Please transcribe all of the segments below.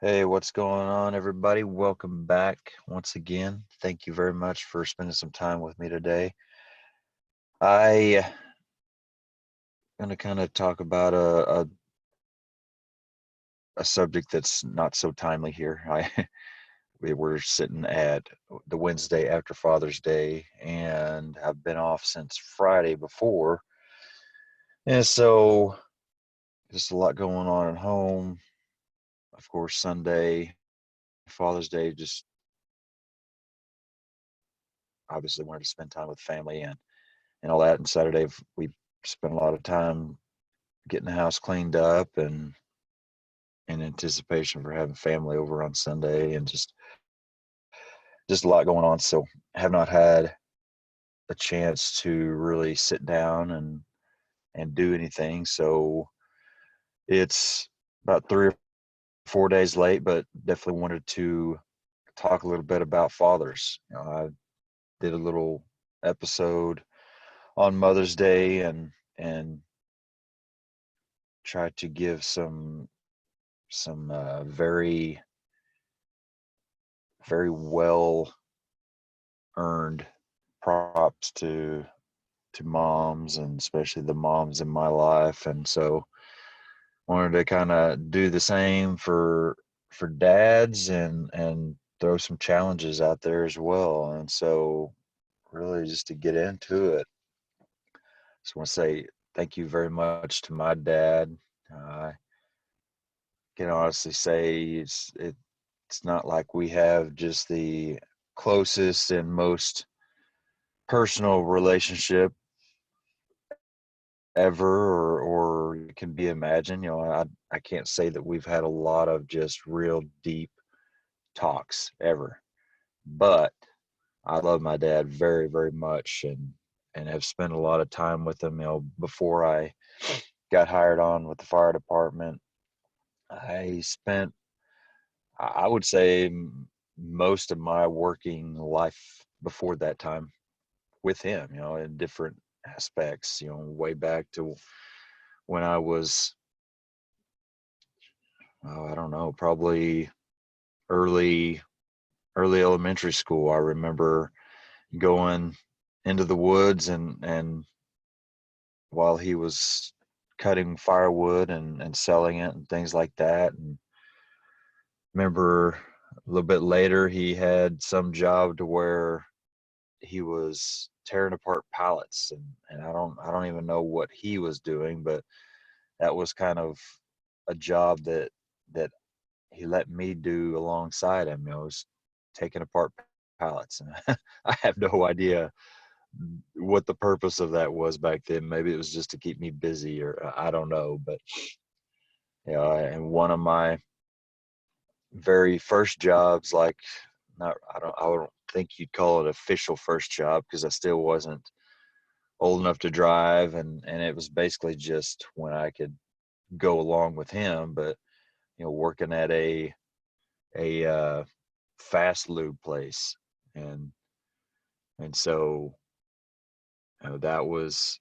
Hey, what's going on, everybody? Welcome back once again. Thank you very much for spending some time with me today. I going to kind of talk about a subject that's not so timely here. We're sitting at the Wednesday after Father's Day, and I've been off since Friday before, and so just a lot going on at home. Of course, Sunday, Father's Day, just obviously wanted to spend time with family and all that. And Saturday we spent a lot of time getting the house cleaned up and in anticipation for having family over on Sunday and just a lot going on. So have not had a chance to really sit down and do anything. So it's about 3 or 4 days late, but definitely wanted to talk a little bit about fathers. I did a little episode on Mother's Day and tried to give some very well earned props to moms, and especially the moms in my life. And so wanted to kind of do the same for dads and throw some challenges out there as well. And so really just to get into it, just want to say thank you very much to my dad. I can honestly say it's not like we have just the closest and most personal relationship ever or it can be imagined. I can't say that we've had a lot of just real deep talks ever, but I love my dad very, very much and have spent a lot of time with him. Before I got hired on with the fire department, I spent, I would say, most of my working life before that time with him, in different aspects, way back to when I was, I don't know, probably early early elementary school. I remember going into the woods and while he was cutting firewood and selling it and things like that. And remember a little bit later he had some job to where he was tearing apart pallets and I don't even know what he was doing, but that was kind of a job that he let me do alongside him. Was taking apart pallets, and I have no idea what the purpose of that was back then. Maybe it was just to keep me busy, or I don't know. But and one of my very first jobs, like not I don't think you'd call it official first job because I still wasn't old enough to drive, and it was basically just when I could go along with him. But working at a fast lube place, and so that was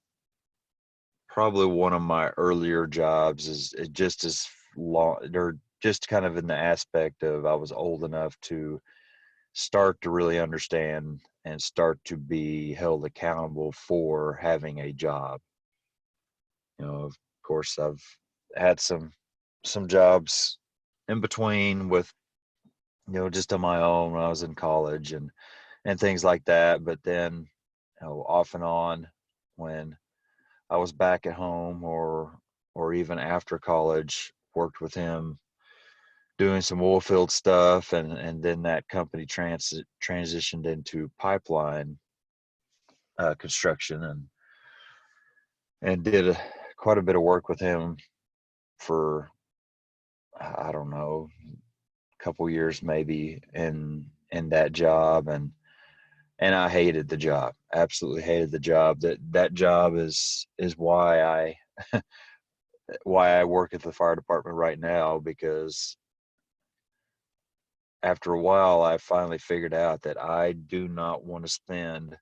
probably one of my earlier jobs. Is it just as long, or just kind of in the aspect of I was old enough to start to really understand and start to be held accountable for having a job. Of course, I've had some jobs in between with just on my own when I was in college and things like that. But then off and on when I was back at home or even after college, worked with him doing some oil field stuff, and then that company transitioned into pipeline construction, and did quite a bit of work with him for I don't know, a couple years maybe in that job, and I hated the job. Absolutely hated the job. That job is why I work at the fire department right now, because after a while I finally figured out that I do not want to spend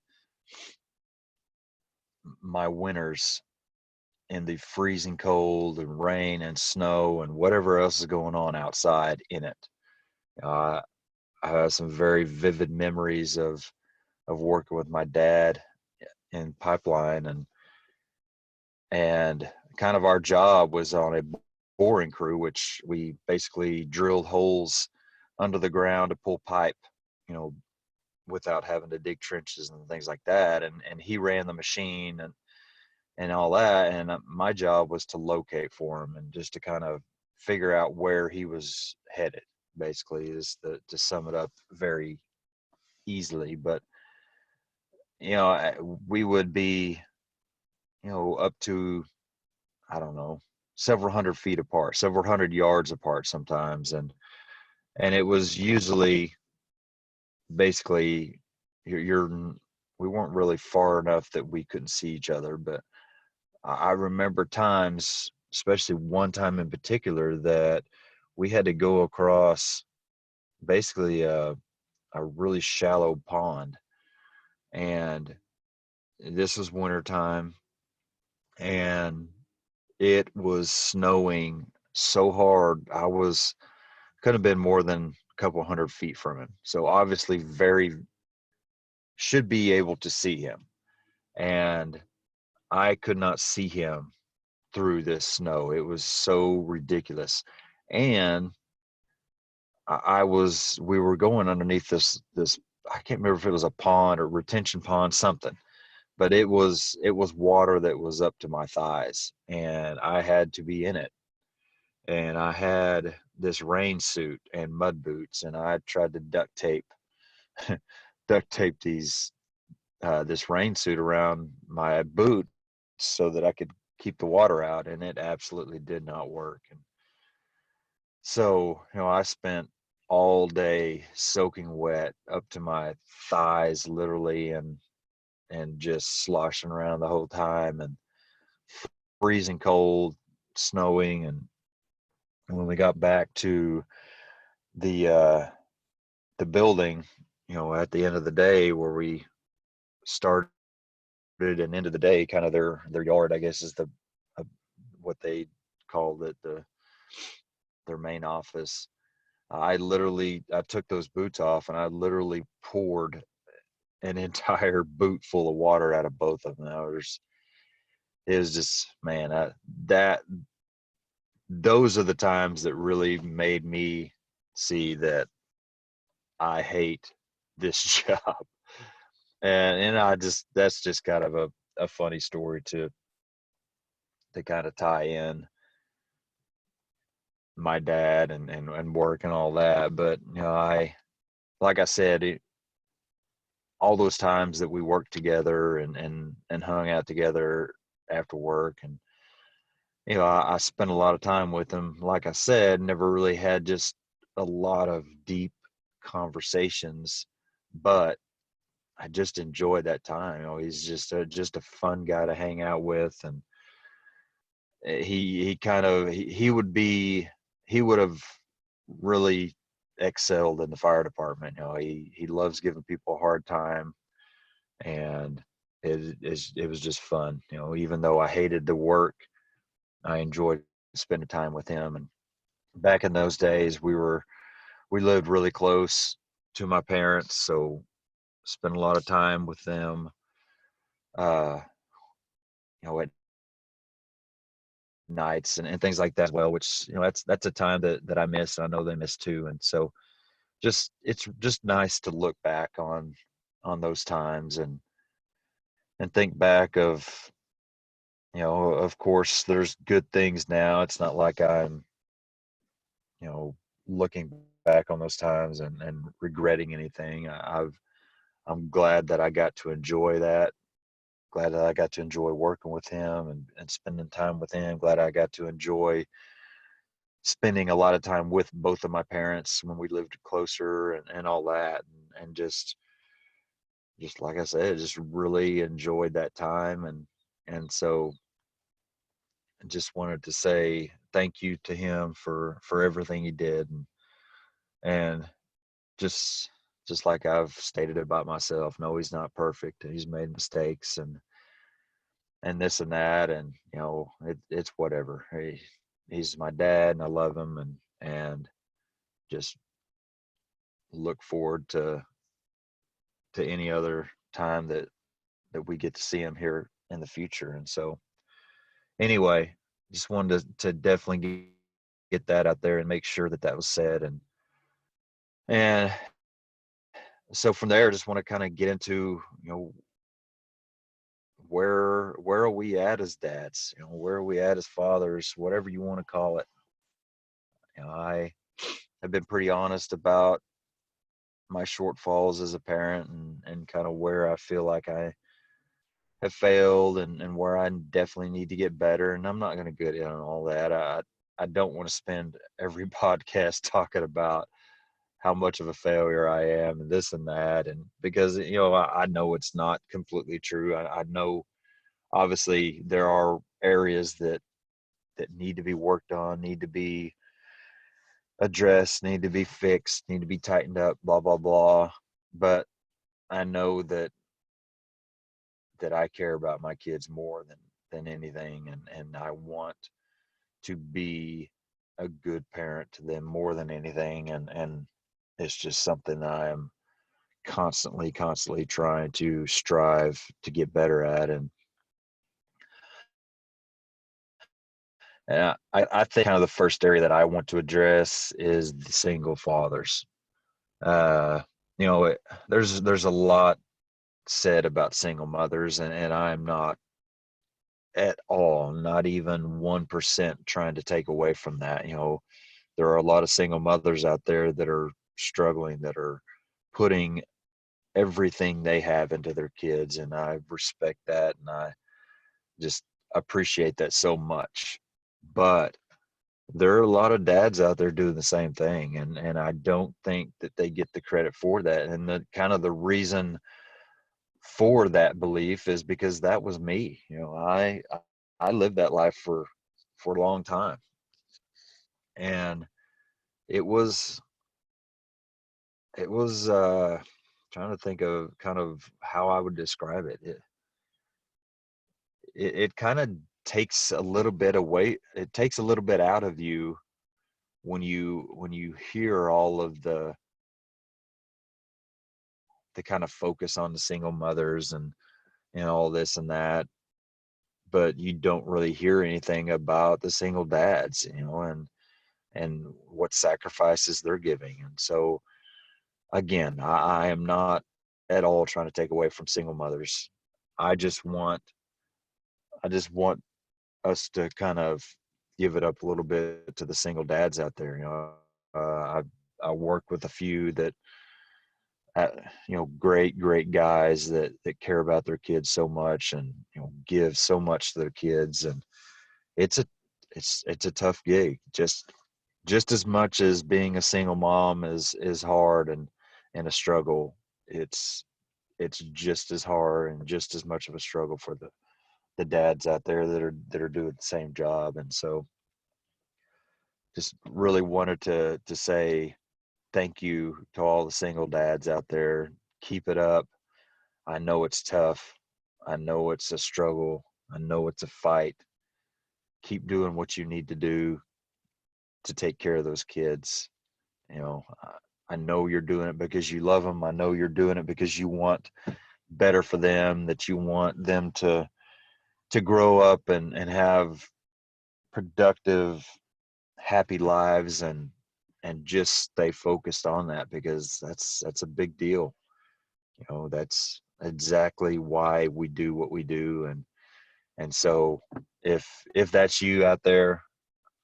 my winters in the freezing cold and rain and snow and whatever else is going on outside in it. Uh, I have some very vivid memories of working with my dad in pipeline, and kind of our job was on a boring crew, which we basically drilled holes under the ground to pull pipe, you know, without having to dig trenches and things like that. And he ran the machine and all that. And my job was to locate for him and just to kind of figure out where he was headed. Basically, is to sum it up very easily. But we would be up to, I don't know, several hundred feet apart, several hundred yards apart sometimes, and it was usually basically you're we weren't really far enough that we couldn't see each other. But I remember times, especially one time in particular, that we had to go across basically a really shallow pond, and this was winter time, and it was snowing so hard. I was could have been more than a couple hundred feet from him. So obviously very should be able to see him. And I could not see him through this snow. It was so ridiculous. And we were going underneath this, I can't remember if it was a pond or retention pond, something, but it was water that was up to my thighs, and I had to be in it. And I had this rain suit and mud boots, and I tried to duct tape this rain suit around my boots so that I could keep the water out, and it absolutely did not work. And so, I spent all day soaking wet up to my thighs, literally, and just sloshing around the whole time, and freezing cold, snowing. And when we got back to the the building, at the end of the day, where we started and ended the day, kind of their yard, I guess, is uh, what they called it, their main office. I took those boots off, and I literally poured an entire boot full of water out of both of them. It was just, man, that those are the times that really made me see that I hate this job. And I just, that's just kind of a funny story to kind of tie in my dad and work and all that. But like I said, all those times that we worked together and hung out together after work, and I spent a lot of time with him. Like I said, never really had just a lot of deep conversations, but I just enjoyed that time. He's just a fun guy to hang out with. And he kind of he would have really excelled in the fire department. He loves giving people a hard time, and it was just fun. Even though I hated the work, I enjoyed spending time with him. And back in those days, we lived really close to my parents, so spent a lot of time with them. Uh, at nights and things like that as well, which that's a time that I miss. I know they miss too. And so it's just nice to look back on those times and think back of, of course there's good things now. It's not like I'm, looking back on those times and regretting anything. I'm glad that I got to enjoy that. Glad that I got to enjoy working with him and spending time with him. Glad I got to enjoy spending a lot of time with both of my parents when we lived closer and all that. And just like I said, just really enjoyed that time. And so I just wanted to say thank you to him for everything he did. And just just like I've stated about myself, no, he's not perfect. He's made mistakes, and this and that, and it's whatever. He's my dad, and I love him, and just look forward to any other time that we get to see him here in the future. And so anyway, just wanted to definitely get that out there and make sure that that was said. And so from there, I just want to kind of get into, where are we at as dads? Where are we at as fathers? Whatever you want to call it. I have been pretty honest about my shortfalls as a parent, and kind of where I feel like I have failed, and where I definitely need to get better. And I'm not going to get in on all that. I don't want to spend every podcast talking about how much of a failure I am and this and that. And because, I know it's not completely true. I know obviously there are areas that need to be worked on, need to be addressed, need to be fixed, need to be tightened up, blah, blah, blah. But I know that I care about my kids more than anything. And I want to be a good parent to them more than anything. And it's just something that I am constantly trying to strive to get better at. And I think kind of the first area that I want to address is the single fathers. Uh, there's a lot said about single mothers, and I'm not at all, not even 1% trying to take away from that. There are a lot of single mothers out there that are struggling, that are putting everything they have into their kids, and I respect that, and I just appreciate that so much. But there are a lot of dads out there doing the same thing, and I don't think that they get the credit for that. And the kind of the reason for that belief is because that was me. I lived that life for a long time, and it was trying to think of kind of how I would describe it. It kind of takes a little bit away. It takes a little bit out of you when you hear all of the kind of focus on the single mothers and all this and that, but you don't really hear anything about the single dads, and what sacrifices they're giving. And so again, I am not at all trying to take away from single mothers. I just want I just want us to kind of give it up a little bit to the single dads out there. I work with a few that uh, great guys that care about their kids so much, and give so much to their kids. And it's a it's a tough gig, just as much as being a single mom is hard and a struggle. It's just as hard and just as much of a struggle for the dads out there that are doing the same job. And so just really wanted to say thank you to all the single dads out there. Keep it up. I know it's tough. I know it's a struggle. I know it's a fight. Keep doing what you need to do to take care of those kids. I know you're doing it because you love them. I know you're doing it because you want better for them, that you want them to grow up and have productive, happy lives, and just stay focused on that, because that's a big deal. That's exactly why we do what we do. And so if that's you out there,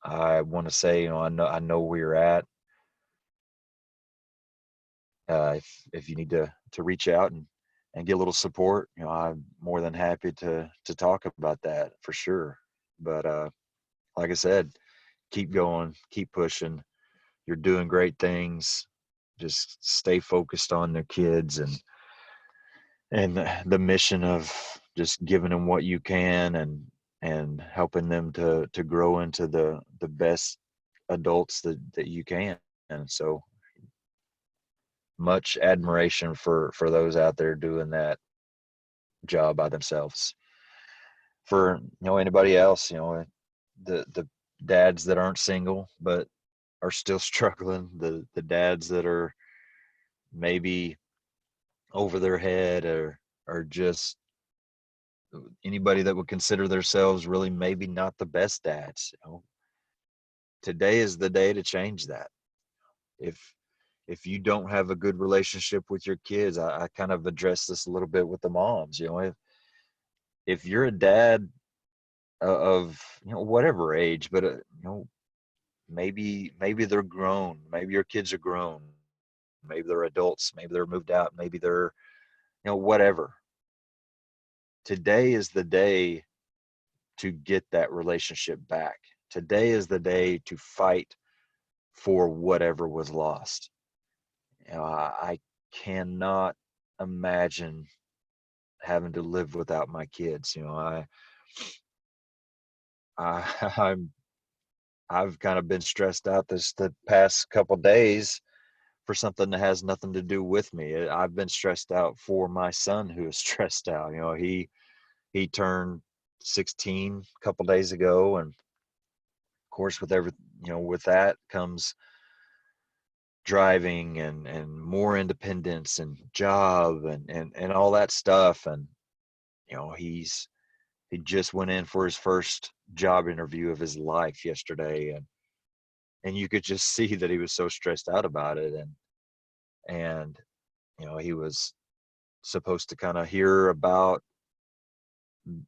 I want to say, I know where you're at. If you need to reach out and get a little support, I'm more than happy to talk about that for sure. But like I said, keep going, keep pushing. You're doing great things. Just stay focused on their kids, and the mission of just giving them what you can, and helping them to grow into the best adults that you can. And so much admiration for those out there doing that job by themselves. for anybody else, the dads that aren't single but are still struggling, the dads that are maybe over their head, or just anybody that would consider themselves really maybe not the best dads. Today is the day to change that. If you don't have a good relationship with your kids, I kind of addressed this a little bit with the moms. If you're a dad of whatever age, but maybe they're grown, maybe your kids are grown, maybe they're adults, maybe they're moved out, maybe they're whatever. Today is the day to get that relationship back. Today is the day to fight for whatever was lost. I cannot imagine having to live without my kids. I I'm I've kind of been stressed out the past couple days for something that has nothing to do with me. I've been stressed out for my son, who is stressed out. He turned 16 a couple days ago, and of course with that comes driving and more independence and job and all that stuff. And he just went in for his first job interview of his life yesterday, and you could just see that he was so stressed out about it. And he was supposed to kind of hear about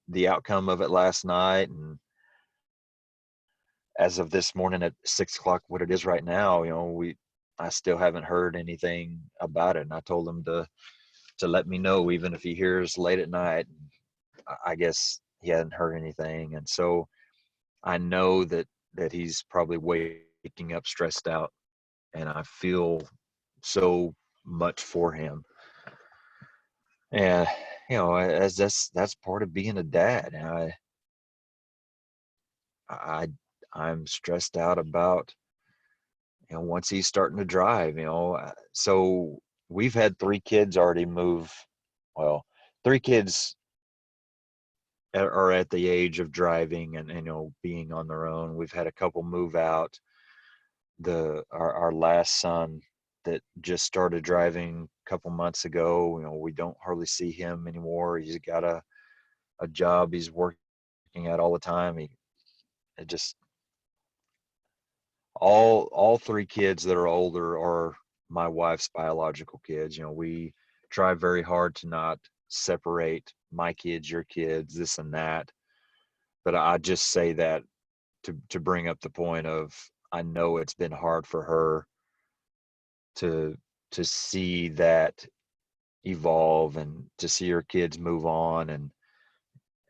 the outcome of it last night, and as of this morning at 6 o'clock, what it is right now, I still haven't heard anything about it. And I told him to let me know, even if he hears late at night. I guess he hadn't heard anything, and so I know that he's probably waking up stressed out, and I feel so much for him. And as that's part of being a dad. And I I'm stressed out about once he's starting to drive. So we've had three kids already move. Well, three kids are at the age of driving and being on their own. We've had a couple move out. Our last son that just started driving a couple months ago, we don't hardly see him anymore. He's got a job he's working at all the time. It just all three kids that are older are my wife's biological kids. We try very hard to not separate my kids, your kids, this and that. But I just say that to bring up the point of, I know it's been hard for her to see that evolve and to see her kids move on,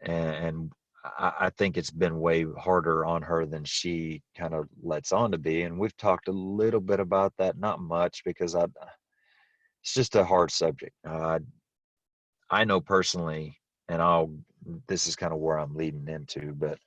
and I think it's been way harder on her than she kind of lets on to be. And we've talked a little bit about that, not much, because it's just a hard subject. I know personally, and this is kind of where I'm leading into, but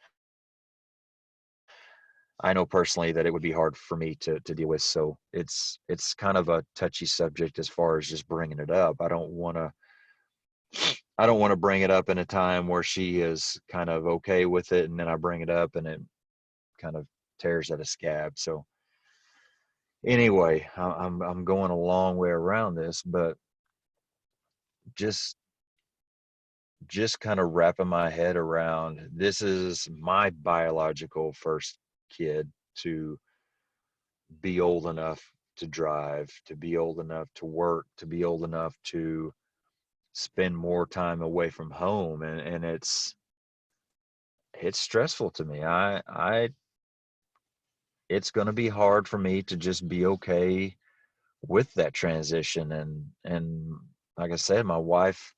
I know personally that it would be hard for me to deal with. So it's kind of a touchy subject as far as just bringing it up. I don't want to bring it up in a time where she is kind of okay with it, and then I bring it up and it kind of tears at a scab. So anyway, I'm going a long way around this, but just kind of wrapping my head around, this is my biological first kid to be old enough to drive, to be old enough to work, to be old enough to spend more time away from home, and it's stressful to me. I It's going to be hard for me to just be okay with that transition. And like I said, my wife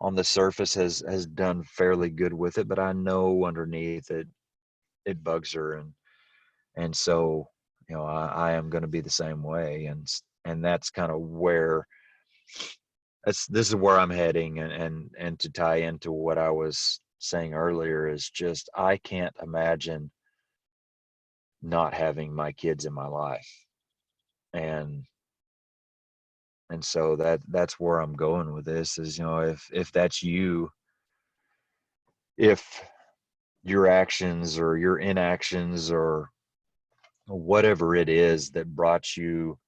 on the surface has done fairly good with it, but I know underneath it bugs her. And so I am going to be the same way. And that's kind of where this is where I'm heading. And to tie into what I was saying earlier, is just, I can't imagine not having my kids in my life. And so that's where I'm going with this is, if that's you, if your actions or your inactions or whatever it is that brought you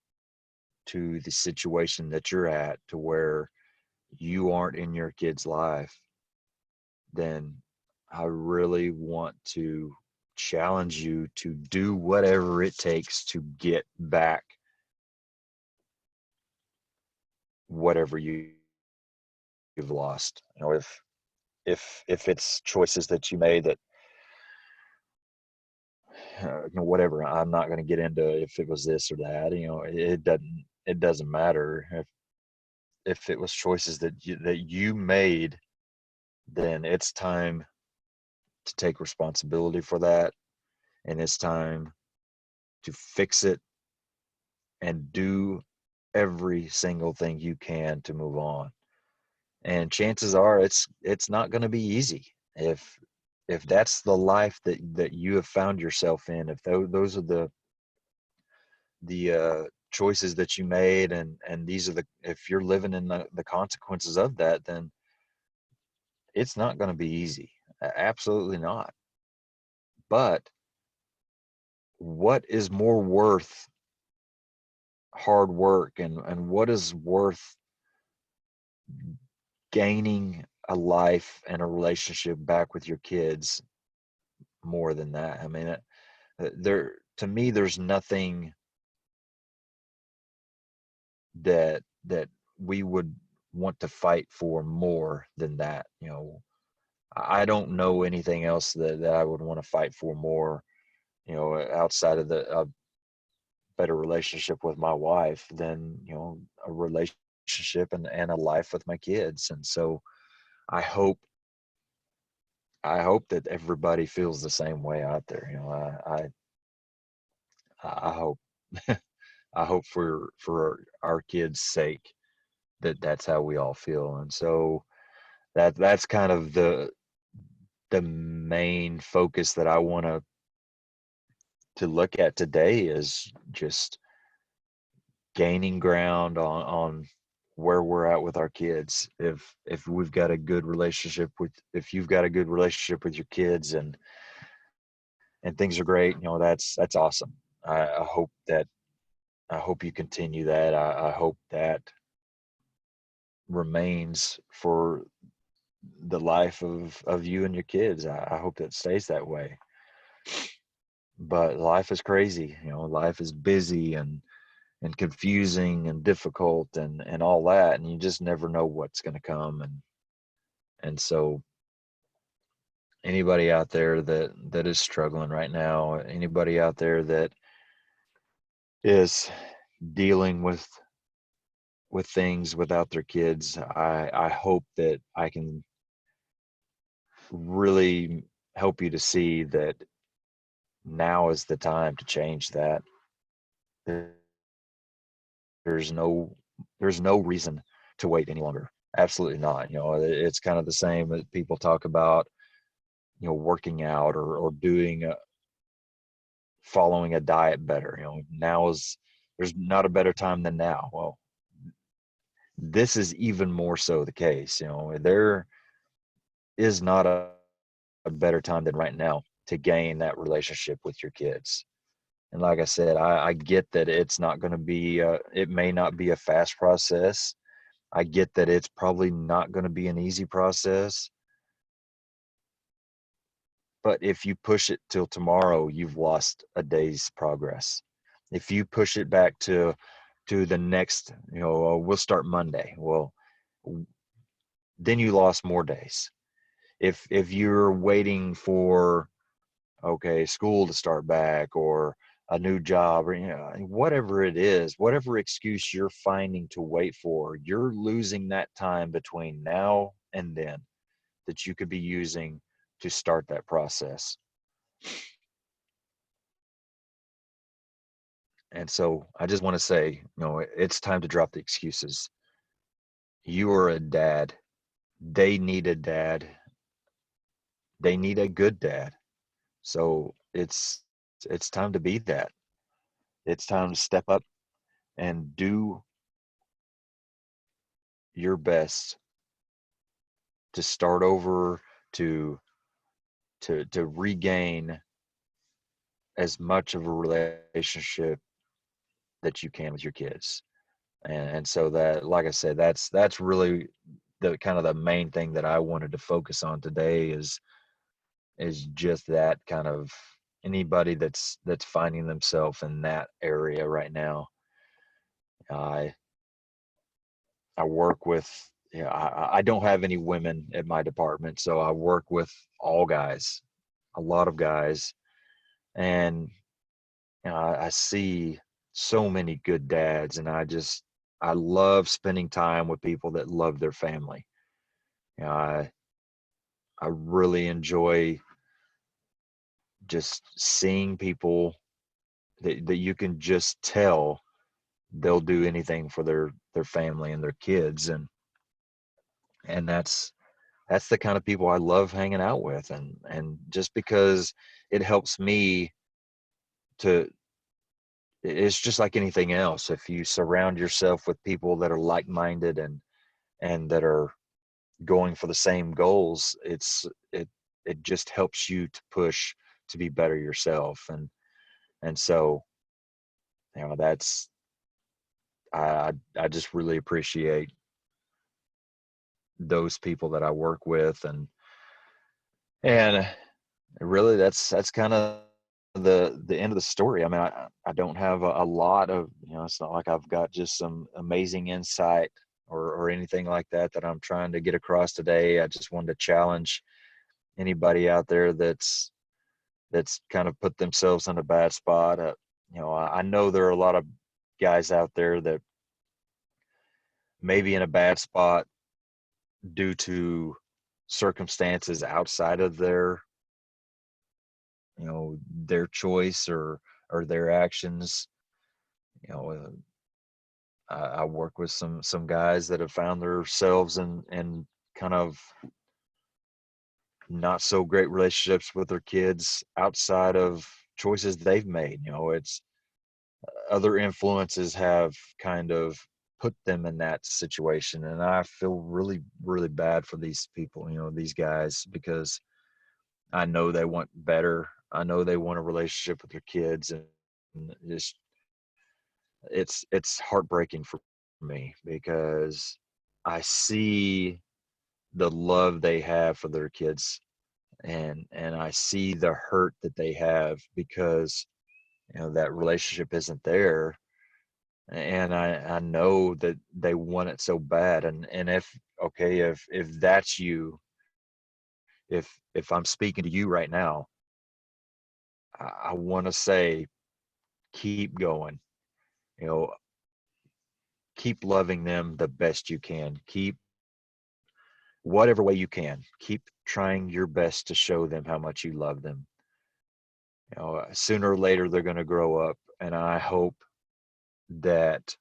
to the situation that you're at to where you aren't in your kid's life, then I really want to challenge you to do whatever it takes to get back whatever you've lost. You know, if it's choices that you made that you know, whatever, I'm not going to get into if it was this or that. You know, it doesn't matter if it was choices that you made, then it's time to take responsibility for that, and it's time to fix it and do every single thing you can to move on. And chances are it's not going to be easy. If that's the life that you have found yourself in, if those are the choices that you made, and these are the if you're living in the consequences of that, then it's not going to be easy. Absolutely not. But what is more worth hard work, and what is worth gaining a life and a relationship back with your kids more than that? I mean, there to me, there's nothing that we would want to fight for more than that. You know, I don't know anything else that I would want to fight for more, you know, outside of a better relationship with my wife than, you know, a relationship and a life with my kids. And so I hope that everybody feels the same way out there. You know, I hope I hope for our kids' sake that that's how we all feel. And so that's kind of the main focus that I want to look at today, is just gaining ground on where we're at with our kids. If we've got a good relationship with if you've got a good relationship with your kids, and things are great, you know, that's awesome. I hope that I hope you continue that. I hope that remains for the life of you and your kids. I hope that stays that way. But life is crazy, you know, life is busy and confusing and difficult and all that, and you just never know what's going to come. And so anybody out there that is struggling right now, anybody out there that is dealing with things without their kids, I hope that I can really help you to see that now is the time to change that. There's no there's no reason to wait any longer. Absolutely not. You know, it's kind of the same that people talk about, you know, working out or doing following a diet better. You know, now is there's not a better time than now. Well, this is even more so the case. You know, there is not a better time than right now to gain that relationship with your kids. And like I said, I get that it's not going to be, it may not be a fast process. I get that it's probably not going to be an easy process. But if you push it till tomorrow, you've lost a day's progress. If you push it back to the next, you know, we'll start Monday. Well, then you lost more days. If you're waiting for, okay, school to start back or a new job, or, you know, whatever it is, whatever excuse you're finding to wait for, you're losing that time between now and then that you could be using to start that process. And so I just want to say, you know, it's time to drop the excuses. You are a dad. They need a dad. They need a good dad. So it's time to be that. It's time to step up and do your best to start over, to to regain as much of a relationship that you can with your kids. And so that, like I said, that's really the kind of the main thing that I wanted to focus on today is just that kind of anybody that's finding themselves in that area right now. I I work with, yeah, I don't have any women at my department, so I work with all guys, a lot of guys, and I see so many good dads, and I love spending time with people that love their family. You know, I really enjoy just seeing people that you can just tell they'll do anything for their family and their kids, and that's the kind of people I love hanging out with, and just because it helps me to, it's just like anything else. If you surround yourself with people that are like-minded and that are going for the same goals, it just helps you to push to be better yourself. And so, that's, I just really appreciate those people that I work with, and really that's kind of the end of the story. I mean, I don't have a lot of, it's not like I've got just some amazing insight or anything like that I'm trying to get across today. I just wanted to challenge anybody out there that's kind of put themselves in a bad spot. I know there are a lot of guys out there that may be in a bad spot due to circumstances outside of their choice or their actions. You know, I work with some guys that have found themselves in kind of not so great relationships with their kids outside of choices they've made. It's other influences have kind of put them in that situation, and I feel really, really bad for these people, these guys, because I know they want better. I know they want a relationship with their kids, and just it's heartbreaking for me because I see the love they have for their kids, and I see the hurt that they have because that relationship isn't there, and I know that they want it so bad. And if, okay, if that's you, if I'm speaking to you right now, I want to say keep going. you know keep loving them the best you can. Keep whatever way you can. Keep trying your best to show them how much you love them. Sooner or later they're going to grow up, and I hope that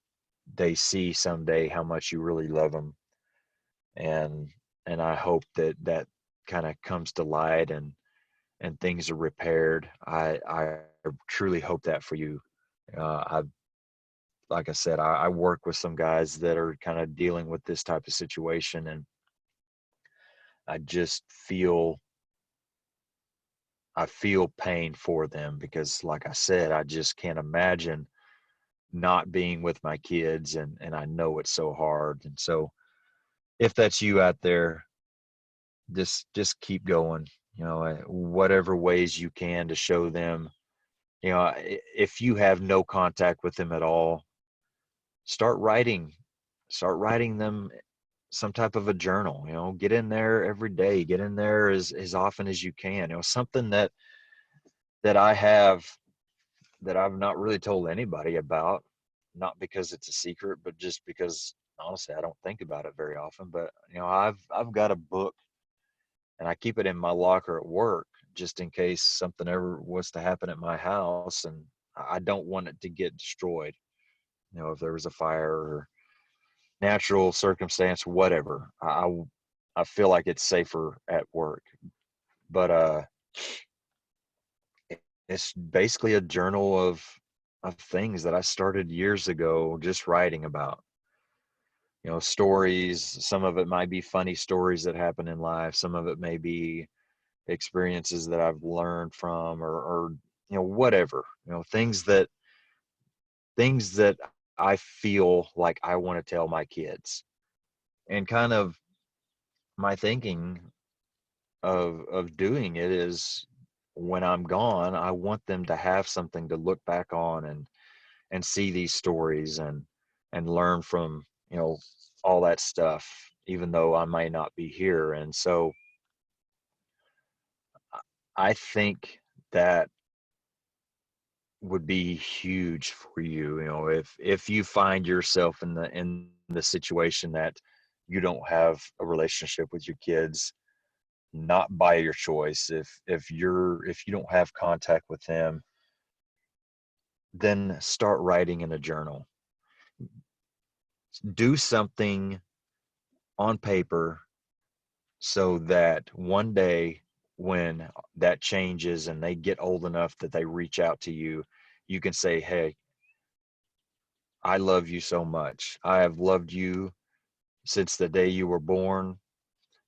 they see someday how much you really love them, and I hope that kind of comes to light, and things are repaired. I truly hope that for you. I Like I said, I work with some guys that are kind of dealing with this type of situation, and I just I feel pain for them because, like I said, I just can't imagine not being with my kids, and I know it's so hard. And so if that's you out there, just keep going, whatever ways you can to show them. If you have no contact with them at all, start writing start writing them some type of a journal. Get in there every day, get in there as often as you can. Something that I have that I've not really told anybody about, not because it's a secret, but just because honestly I don't think about it very often. But I've got a book, and I keep it in my locker at work just in case something ever was to happen at my house, and I don't want it to get destroyed. If there was a fire or natural circumstance, whatever, I feel like it's safer at work. But it's basically a journal of things that I started years ago, just writing about. Stories. Some of it might be funny stories that happen in life. Some of it may be experiences that I've learned from, or whatever, things that I feel like I want to tell my kids. And kind of my thinking of doing it is, when I'm gone, I want them to have something to look back on and see these stories and learn from, all that stuff, even though I may not be here. And so I think that would be huge for you, if you find yourself in the situation that you don't have a relationship with your kids, not by your choice. If you don't have contact with them, then start writing in a journal. Do something on paper so that one day, when that changes and they get old enough that they reach out to you, you can say, hey, I love you so much. I have loved you since the day you were born.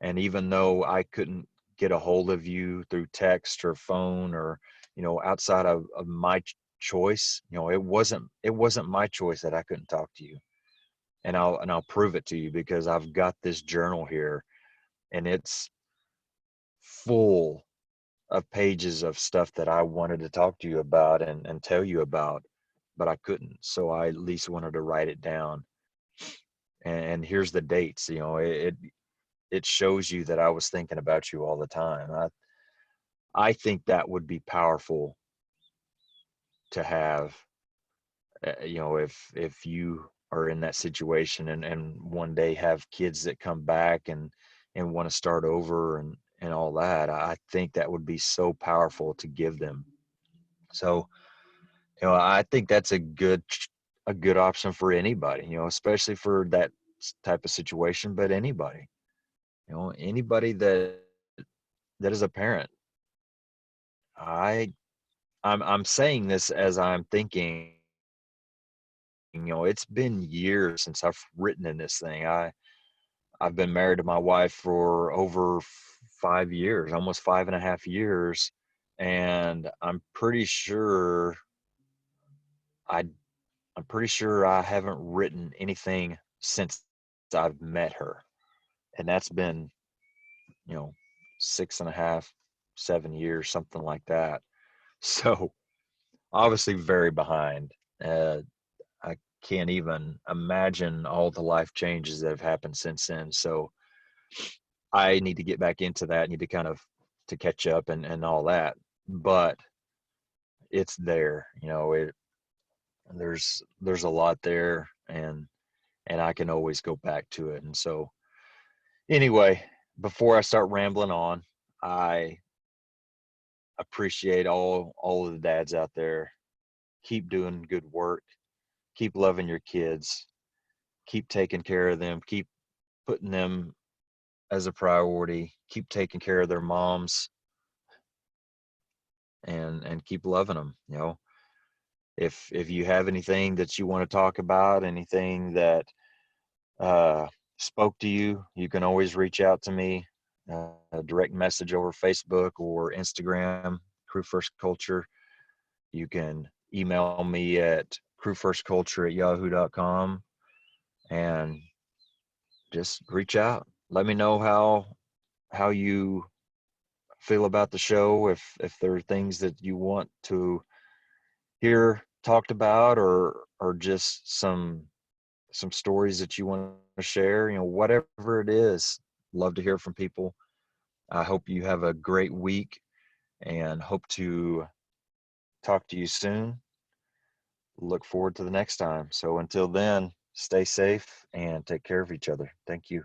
And even though I couldn't get a hold of you through text or phone, or, outside of my choice, it wasn't my choice that I couldn't talk to you. And I'll prove it to you, because I've got this journal here, and it's full of pages of stuff that I wanted to talk to you about and tell you about, but I couldn't. So I at least wanted to write it down. And here's the dates. It shows you that I was thinking about you all the time. I think that would be powerful to have. If you are in that situation, and one day have kids that come back and want to start over and all that. I think that would be so powerful to give them. So, I think that's a good option for anybody, especially for that type of situation, but anybody that is a parent. I'm saying this as I'm thinking, it's been years since I've written in this thing. I've been married to my wife for over 5 years, almost 5.5 years, and I I'm pretty sure I haven't written anything since I've met her, and that's been, you know 6.5, 7 years, something like that. So obviously very behind. I can't even imagine all the life changes that have happened since then. So I need to get back into that. I need to kind of to catch up and all that. But it's there. There's a lot there, and I can always go back to it. And so anyway, before I start rambling on, I appreciate all of the dads out there. Keep doing good work. Keep loving your kids. Keep taking care of them. Keep putting them as a priority. Keep taking care of their moms, and keep loving them. If you have anything that you want to talk about, anything that uh, spoke to you, you can always reach out to me. A direct message over Facebook or Instagram, Crew First Culture. You can email me at crewfirstculture@yahoo.com, and just reach out. Let me know how you feel about the show. If there are things that you want to hear talked about, or just some stories that you want to share, whatever it is. Love to hear from people. I hope you have a great week, and hope to talk to you soon. Look forward to the next time. So until then, stay safe and take care of each other. Thank you.